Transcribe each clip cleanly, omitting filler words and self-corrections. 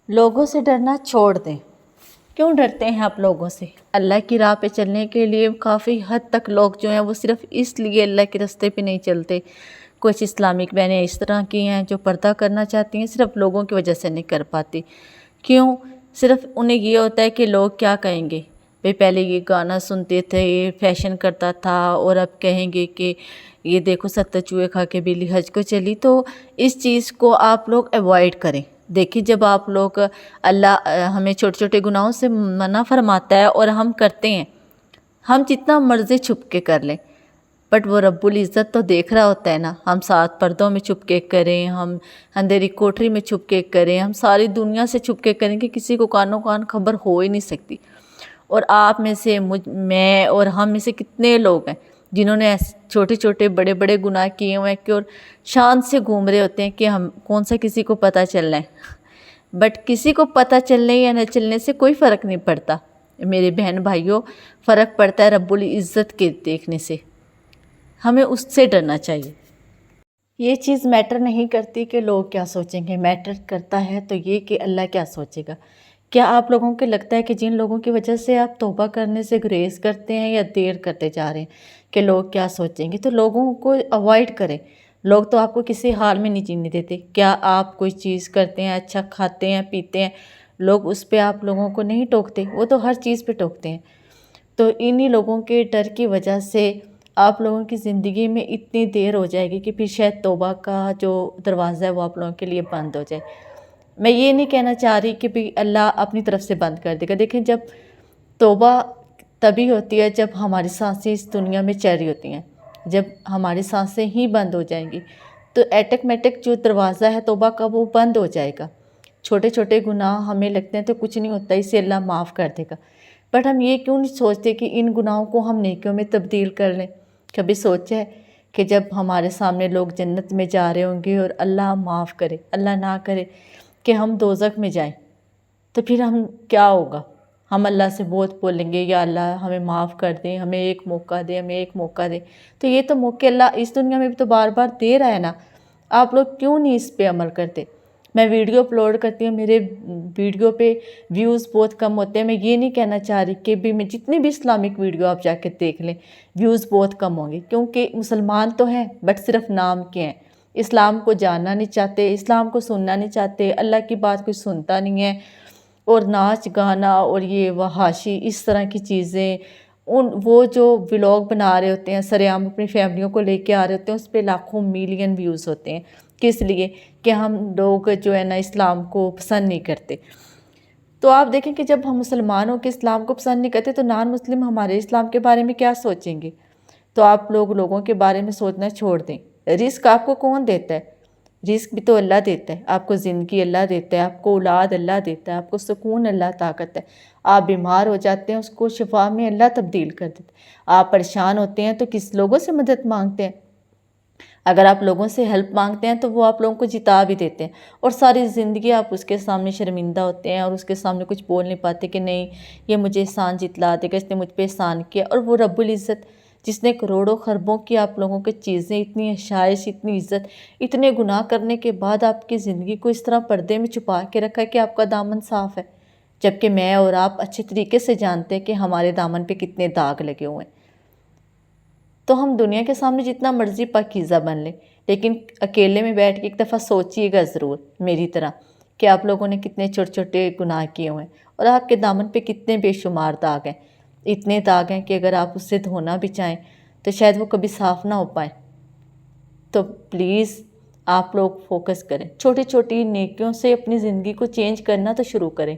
لوگوں سے ڈرنا چھوڑ دیں۔ کیوں ڈرتے ہیں آپ لوگوں سے؟ اللہ کی راہ پہ چلنے کے لیے کافی حد تک لوگ جو ہیں وہ صرف اس لیے اللہ کے راستے پہ نہیں چلتے۔ کچھ اسلامک بہنیں اس طرح کی ہیں جو پردہ کرنا چاہتی ہیں، صرف لوگوں کی وجہ سے نہیں کر پاتی۔ کیوں؟ صرف انہیں یہ ہوتا ہے کہ لوگ کیا کہیں گے۔ پہلے یہ گانا سنتے تھے، یہ فیشن کرتا تھا، اور اب کہیں گے کہ یہ دیکھو 70 چوہے کھا کے بلی حج کو چلی۔ تو اس چیز کو آپ لوگ ایوائڈ کریں۔ دیکھیں، جب آپ لوگ اللہ ہمیں چھوٹے چھوٹے گناہوں سے منع فرماتا ہے اور ہم کرتے ہیں، ہم جتنا مرضی چھپ کے کر لیں، بٹ وہ رب العزت تو دیکھ رہا ہوتا ہے نا۔ ہم 7 پردوں میں چھپ کے کریں، ہم اندھیری کوٹری میں چھپ کے کریں، ہم ساری دنیا سے چھپ کے کریں کہ کسی کو کانوں کان خبر ہو ہی نہیں سکتی۔ اور آپ میں سے میں اور ہم میں سے کتنے لوگ ہیں جنہوں نے چھوٹے چھوٹے بڑے بڑے گناہ کیے ہوئے ہیں کہ اور شان سے گھوم رہے ہوتے ہیں کہ ہم کون سا کسی کو پتہ چلنا ہے۔ بٹ کسی کو پتہ چلنے یا نہ چلنے سے کوئی فرق نہیں پڑتا میرے بہن بھائیوں، فرق پڑتا ہے رب العزت کے دیکھنے سے۔ ہمیں اس سے ڈرنا چاہیے۔ یہ چیز میٹر نہیں کرتی کہ لوگ کیا سوچیں گے، میٹر کرتا ہے تو یہ کہ اللہ کیا سوچے گا۔ کیا آپ لوگوں کو لگتا ہے کہ جن لوگوں کی وجہ سے آپ توبہ کرنے سے گریز کرتے ہیں یا دیر کرتے جا رہے ہیں کہ لوگ کیا سوچیں گے، تو لوگوں کو اوائڈ کریں۔ لوگ تو آپ کو کسی حال میں نہیں جینے دیتے۔ کیا آپ کوئی چیز کرتے ہیں، اچھا کھاتے ہیں پیتے ہیں، لوگ اس پہ آپ لوگوں کو نہیں ٹوکتے؟ وہ تو ہر چیز پہ ٹوکتے ہیں۔ تو انہی لوگوں کے ڈر کی وجہ سے آپ لوگوں کی زندگی میں اتنی دیر ہو جائے گی کہ پھر شاید توبہ کا جو دروازہ ہے وہ آپ لوگوں کے لیے بند ہو جائے۔ میں یہ نہیں کہنا چاہ رہی کہ بھی اللہ اپنی طرف سے بند کر دے گا۔ دیکھیں، جب توبہ تبھی ہوتی ہے جب ہماری سانسیں اس دنیا میں چل رہی ہوتی ہیں۔ جب ہماری سانسیں ہی بند ہو جائیں گی تو ایٹومیٹک جو دروازہ ہے توبہ کا وہ بند ہو جائے گا۔ چھوٹے چھوٹے گناہ ہمیں لگتے ہیں تو کچھ نہیں ہوتا، اسے اللہ معاف کر دے گا، بٹ ہم یہ کیوں نہیں سوچتے کہ ان گناہوں کو ہم نیکیوں میں تبدیل کر لیں؟ کبھی سوچا ہے کہ جب ہمارے سامنے لوگ جنت میں جا رہے ہوں گے اور اللہ معاف کرے، اللہ نہ کرے کہ ہم دوزخ میں جائیں، تو پھر ہم کیا ہوگا؟ ہم اللہ سے بہت بولیں گے، یا اللہ ہمیں معاف کر دیں، ہمیں ایک موقع دے، ہمیں ایک موقع دے۔ تو یہ تو موقع اللہ اس دنیا میں بھی تو بار بار دے رہا ہے نا۔ آپ لوگ کیوں نہیں اس پہ عمل کرتے؟ میں ویڈیو اپلوڈ کرتی ہوں، میرے ویڈیو پہ ویوز بہت کم ہوتے ہیں۔ میں یہ نہیں کہنا چاہ رہی کہ بھی میں جتنی بھی اسلامک ویڈیو آپ جا کے دیکھ لیں ویوز بہت کم ہوں گے، کیونکہ مسلمان تو ہیں بٹ صرف نام کے ہیں، اسلام کو جاننا نہیں چاہتے، اسلام کو سننا نہیں چاہتے، اللہ کی بات کوئی سنتا نہیں ہے، اور ناچ گانا اور یہ وحاشی اس طرح کی چیزیں، وہ جو ولاگ بنا رہے ہوتے ہیں سرعام اپنی فیملیوں کو لے کے آ رہے ہوتے ہیں، اس پہ لاکھوں ملین ویوز ہوتے ہیں۔ کس لیے؟ کہ ہم لوگ جو ہے نا اسلام کو پسند نہیں کرتے۔ تو آپ دیکھیں کہ جب ہم مسلمان ہو کے اسلام کو پسند نہیں کرتے تو نان مسلم ہمارے اسلام کے بارے میں کیا سوچیں گے؟ تو آپ لوگوں کے بارے میں سوچنا چھوڑ دیں۔ رزق آپ کو کون دیتا ہے؟ رزق بھی تو اللہ دیتا ہے۔ آپ کو زندگی اللہ دیتا ہے، آپ کو اولاد اللہ دیتا ہے، آپ کو سکون اللہ طاقت ہے۔ آپ بیمار ہو جاتے ہیں، اس کو شفا میں اللہ تبدیل کر دیتا ہے۔ آپ پریشان ہوتے ہیں تو کس لوگوں سے مدد مانگتے ہیں؟ اگر آپ لوگوں سے ہیلپ مانگتے ہیں تو وہ آپ لوگوں کو جتا بھی دیتے ہیں، اور ساری زندگی آپ اس کے سامنے شرمندہ ہوتے ہیں اور اس کے سامنے کچھ بول نہیں پاتے کہ نہیں یہ مجھے احسان جتلا دے گا، اس نے مجھ پہ احسان کیا۔ اور وہ رب العزت جس نے کروڑوں خربوں کی آپ لوگوں کے چیزیں، اتنی اشائش، اتنی عزت، اتنے گناہ کرنے کے بعد آپ کی زندگی کو اس طرح پردے میں چھپا کے رکھا ہے کہ آپ کا دامن صاف ہے، جبکہ میں اور آپ اچھے طریقے سے جانتے ہیں کہ ہمارے دامن پہ کتنے داغ لگے ہوئے ہیں۔ تو ہم دنیا کے سامنے جتنا مرضی پاکیزہ بن لیں، لیکن اکیلے میں بیٹھ کے ایک دفعہ سوچیے گا ضرور میری طرح کہ آپ لوگوں نے کتنے چھوٹے چھوٹے گناہ کیے ہوئے ہیں، اور آپ کے دامن پہ کتنے بے شمار داغ ہیں۔ اتنے داغ ہیں کہ اگر آپ اس سے دھونا بھی چاہیں تو شاید وہ کبھی صاف نہ ہو پائیں۔ تو پلیز آپ لوگ فوکس کریں، چھوٹی چھوٹی نیکیوں سے اپنی زندگی کو چینج کرنا تو شروع کریں۔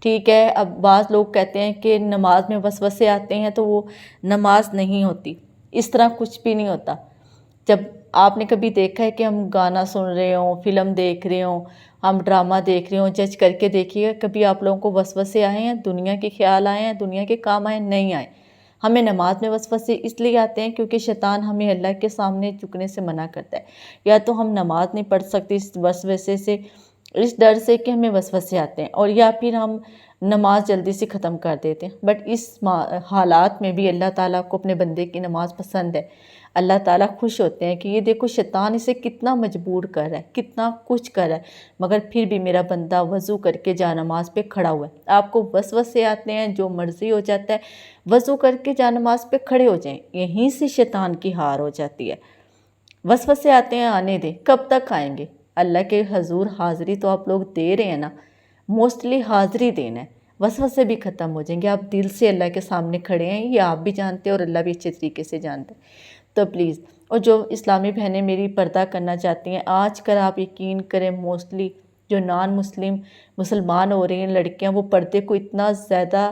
ٹھیک ہے، اب بعض لوگ کہتے ہیں کہ نماز میں وسوسے آتے ہیں تو وہ نماز نہیں ہوتی، اس طرح کچھ بھی نہیں ہوتا۔ جب آپ نے کبھی دیکھا ہے کہ ہم گانا سن رہے ہوں، فلم دیکھ رہے ہوں، ہم ڈرامہ دیکھ رہے ہوں، جج کر کے دیکھیے گا کبھی آپ لوگوں کو وسوسے آئے ہیں، دنیا کے خیال آئے ہیں، دنیا کے کام آئے؟ نہیں آئے۔ ہمیں نماز میں وسوسے اس لیے آتے ہیں کیونکہ شیطان ہمیں اللہ کے سامنے جھکنے سے منع کرتا ہے، یا تو ہم نماز نہیں پڑھ سکتے اس وسوسے سے، اس ڈر سے کہ ہمیں وسوسے آتے ہیں، اور یا پھر ہم نماز جلدی سے ختم کر دیتے ہیں۔ بٹ اس حالات میں بھی اللہ تعالیٰ کو اپنے بندے کی نماز پسند ہے۔ اللہ تعالیٰ خوش ہوتے ہیں کہ یہ دیکھو شیطان اسے کتنا مجبور کر رہا ہے، کتنا کچھ کر رہا ہے، مگر پھر بھی میرا بندہ وضو کر کے جا نماز پہ کھڑا ہوا ہے۔ آپ کو وسوسے آتے ہیں، جو مرضی ہو جاتا ہے، وضو کر کے جا نماز پہ کھڑے ہو جائیں، یہیں سے شیطان کی ہار ہو جاتی ہے۔ وسوسے آتے ہیں، آنے دیں، کب تک آئیں گے؟ اللہ کے حضور حاضری تو آپ لوگ دے رہے ہیں نا، موسٹلی حاضری دینا ہے، وسوسے بھی ختم ہو جائیں گے۔ آپ دل سے اللہ کے سامنے کھڑے ہیں، یہ آپ بھی جانتے ہیں اور اللہ بھی اچھے طریقے سے جانتے ہیں۔ تو پلیز، اور جو اسلامی بہنیں میری پردہ کرنا چاہتی ہیں، آج کل آپ یقین کریں موسٹلی جو نان مسلم مسلمان ہو رہی ہیں لڑکیاں، وہ پردے کو اتنا زیادہ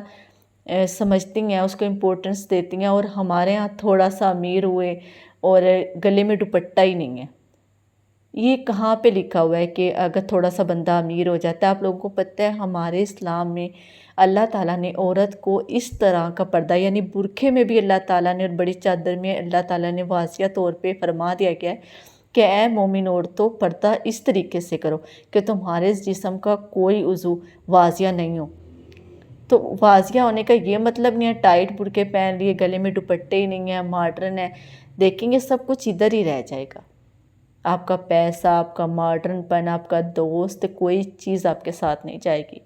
سمجھتی ہیں، اس کو امپورٹنس دیتی ہیں، اور ہمارے ہاں تھوڑا سا امیر ہوئے اور گلے میں دوپٹہ ہی نہیں ہے۔ یہ کہاں پہ لکھا ہوا ہے کہ اگر تھوڑا سا بندہ امیر ہو جاتا ہے؟ آپ لوگوں کو پتہ ہے ہمارے اسلام میں اللہ تعالیٰ نے عورت کو اس طرح کا پردہ، یعنی برقعے میں بھی اللہ تعالیٰ نے اور بڑی چادر میں اللہ تعالیٰ نے واضح طور پہ فرما دیا گیا ہے کہ اے مومن عورتوں، پردہ اس طریقے سے کرو کہ تمہارے جسم کا کوئی عضو واضح نہیں ہو۔ تو واضح ہونے کا یہ مطلب نہیں ہے ٹائٹ برقعے پہن لیے، گلے میں دوپٹے ہی نہیں ہیں، ماڈرن ہے۔ دیکھیں گے سب کچھ ادھر ہی رہ جائے گا۔ آپ کا پیسہ، آپ کا ماڈرن پن، آپ کا دوست، کوئی چیز آپ کے ساتھ نہیں جائے گی۔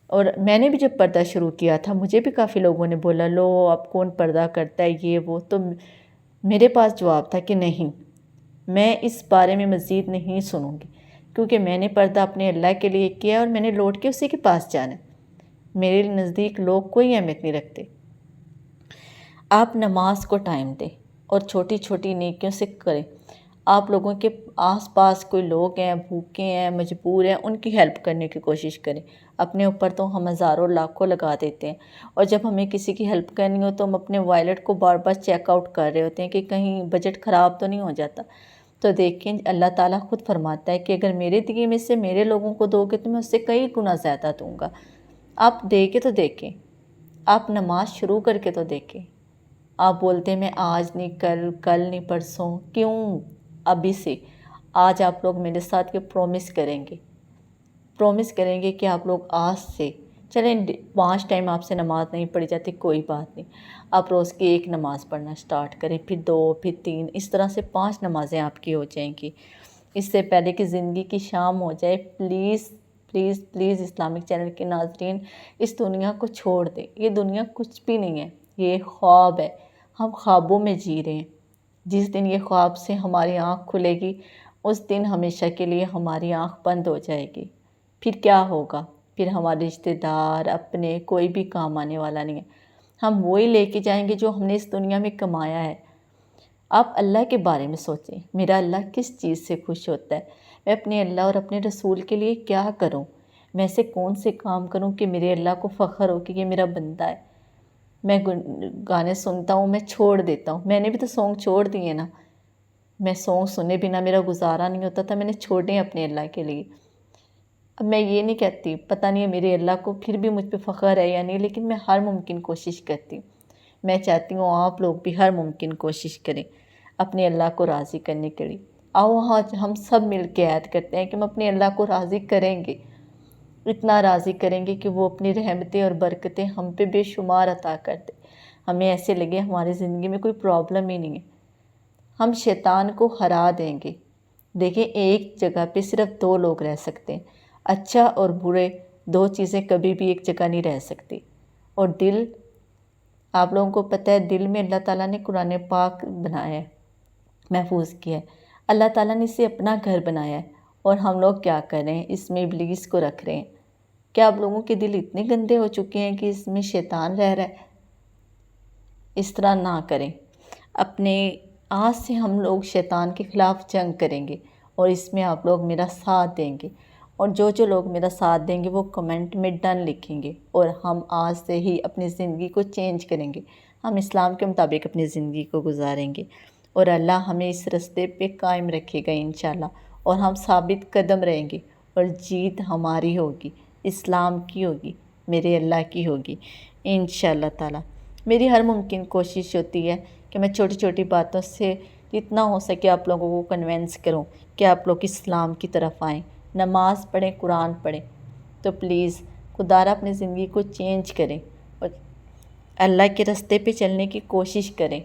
اور میں نے بھی جب پردہ شروع کیا تھا، مجھے بھی کافی لوگوں نے بولا لو اب کون پردہ کرتا ہے یہ وہ، تو میرے پاس جواب تھا کہ نہیں، میں اس بارے میں مزید نہیں سنوں گی، کیونکہ میں نے پردہ اپنے اللہ کے لیے کیا اور میں نے لوٹ کے اسی کے پاس جانا ہے۔ میرے نزدیک لوگ کوئی اہمیت نہیں رکھتے۔ آپ نماز کو ٹائم دیں اور چھوٹی چھوٹی نیکیوں سے کریں۔ آپ لوگوں کے آس پاس کوئی لوگ ہیں، بھوکے ہیں، مجبور ہیں، ان کی ہیلپ کرنے کی کوشش کریں۔ اپنے اوپر تو ہم ہزاروں لاکھوں لگا دیتے ہیں، اور جب ہمیں کسی کی ہیلپ کرنی ہو تو ہم اپنے وائلٹ کو بار بار چیک آؤٹ کر رہے ہوتے ہیں کہ کہیں بجٹ خراب تو نہیں ہو جاتا۔ تو دیکھیں اللہ تعالیٰ خود فرماتا ہے کہ اگر میرے دیے میں سے میرے لوگوں کو دو گے تو میں اس سے کئی گنا زیادہ دوں گا۔ آپ دے کے تو دیکھیں، آپ نماز شروع کر کے تو دیکھیں۔ آپ بولتے ہیں میں آج نہیں، کل نہیں، پرسوں، کیوں؟ ابھی سے آج آپ لوگ میرے ساتھ یہ پرومس کریں گے کہ آپ لوگ آج سے چلیں 5 ٹائم آپ سے نماز نہیں پڑھی جاتی، کوئی بات نہیں، آپ روز کی 1 نماز پڑھنا سٹارٹ کریں، پھر 2، پھر 3، اس طرح سے 5 نمازیں آپ کی ہو جائیں گی۔ اس سے پہلے کہ زندگی کی شام ہو جائے، please please please Islamic channel کے ناظرین اس دنیا کو چھوڑ دیں۔ یہ دنیا کچھ بھی نہیں ہے، یہ خواب ہے، ہم خوابوں میں جی رہے ہیں۔ جس دن یہ خواب سے ہماری آنکھ کھلے گی، اس دن ہمیشہ کے لیے ہماری آنکھ بند ہو جائے گی۔ پھر کیا ہوگا؟ پھر ہمارے رشتہ دار، اپنے، کوئی بھی کام آنے والا نہیں ہے۔ ہم وہی لے کے جائیں گے جو ہم نے اس دنیا میں کمایا ہے۔ آپ اللہ کے بارے میں سوچیں، میرا اللہ کس چیز سے خوش ہوتا ہے؟ میں اپنے اللہ اور اپنے رسول کے لیے کیا کروں؟ میں ایسے کون سے کام کروں کہ میرے اللہ کو فخر ہو کہ یہ میرا بندہ ہے؟ میں گانے سنتا ہوں، میں چھوڑ دیتا ہوں، میں نے بھی تو سونگ چھوڑ دیے نا۔ میں سونگ سنے بنا میرا گزارا نہیں ہوتا تھا، میں نے چھوڑے اپنے اللہ کے لیے۔ اب میں یہ نہیں کہتی پتہ نہیں ہے میرے اللہ کو پھر بھی مجھ پہ فخر ہے یا نہیں، لیکن میں ہر ممکن کوشش کرتی ہوں۔ میں چاہتی ہوں آپ لوگ بھی ہر ممکن کوشش کریں اپنے اللہ کو راضی کرنے کے لیے۔ آؤ آج ہم سب مل کے عہد کرتے ہیں کہ ہم اپنے اللہ کو راضی کریں گے، اتنا راضی کریں گے کہ وہ اپنی رحمتیں اور برکتیں ہم پہ بے شمار عطا کر دے، ہمیں ایسے لگے ہماری زندگی میں کوئی پرابلم ہی نہیں ہے، ہم شیطان کو ہرا دیں گے۔ دیکھیں ایک جگہ پہ صرف 2 لوگ رہ سکتے ہیں، اچھا اور برے، 2 چیزیں کبھی بھی ایک جگہ نہیں رہ سکتی۔ اور دل، آپ لوگوں کو پتہ ہے دل میں اللہ تعالیٰ نے قرآن پاک بنایا ہے، محفوظ کیا ہے، اللہ تعالیٰ نے اسے اپنا گھر بنایا ہے، اور ہم لوگ کیا کر رہے ہیں؟ اس میں ابلیس کو رکھ رہے ہیں۔ کیا آپ لوگوں کے دل اتنے گندے ہو چکے ہیں کہ اس میں شیطان رہ رہا ہے؟ اس طرح نہ کریں۔ اپنے آج سے ہم لوگ شیطان کے خلاف جنگ کریں گے، اور اس میں آپ لوگ میرا ساتھ دیں گے، اور جو لوگ میرا ساتھ دیں گے وہ کمنٹ میں ڈن لکھیں گے، اور ہم آج سے ہی اپنی زندگی کو چینج کریں گے، ہم اسلام کے مطابق اپنی زندگی کو گزاریں گے، اور اللہ ہمیں اس راستے پہ قائم رکھے گا انشاءاللہ، اور ہم ثابت قدم رہیں گے، اور جیت ہماری ہوگی، اسلام کی ہوگی، میرے اللہ کی ہوگی انشاءاللہ تعالی۔ میری ہر ممکن کوشش ہوتی ہے کہ میں چھوٹی چھوٹی باتوں سے جتنا ہو سکے آپ لوگوں کو کنونس کروں کہ آپ لوگ اسلام کی طرف آئیں، نماز پڑھیں، قرآن پڑھیں۔ تو پلیز خدا را اپنی زندگی کو چینج کریں اور اللہ کے راستے پہ چلنے کی کوشش کریں۔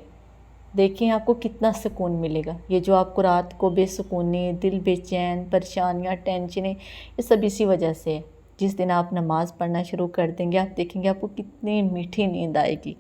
دیکھیں آپ کو کتنا سکون ملے گا۔ یہ جو آپ کو رات کو بے سکونی، دل بے چین، پریشانیاں، ٹینشنیں، یہ سب اسی وجہ سے ہے۔ جس دن آپ نماز پڑھنا شروع کر دیں گے آپ دیکھیں گے آپ کو کتنی میٹھی نیند آئے گی۔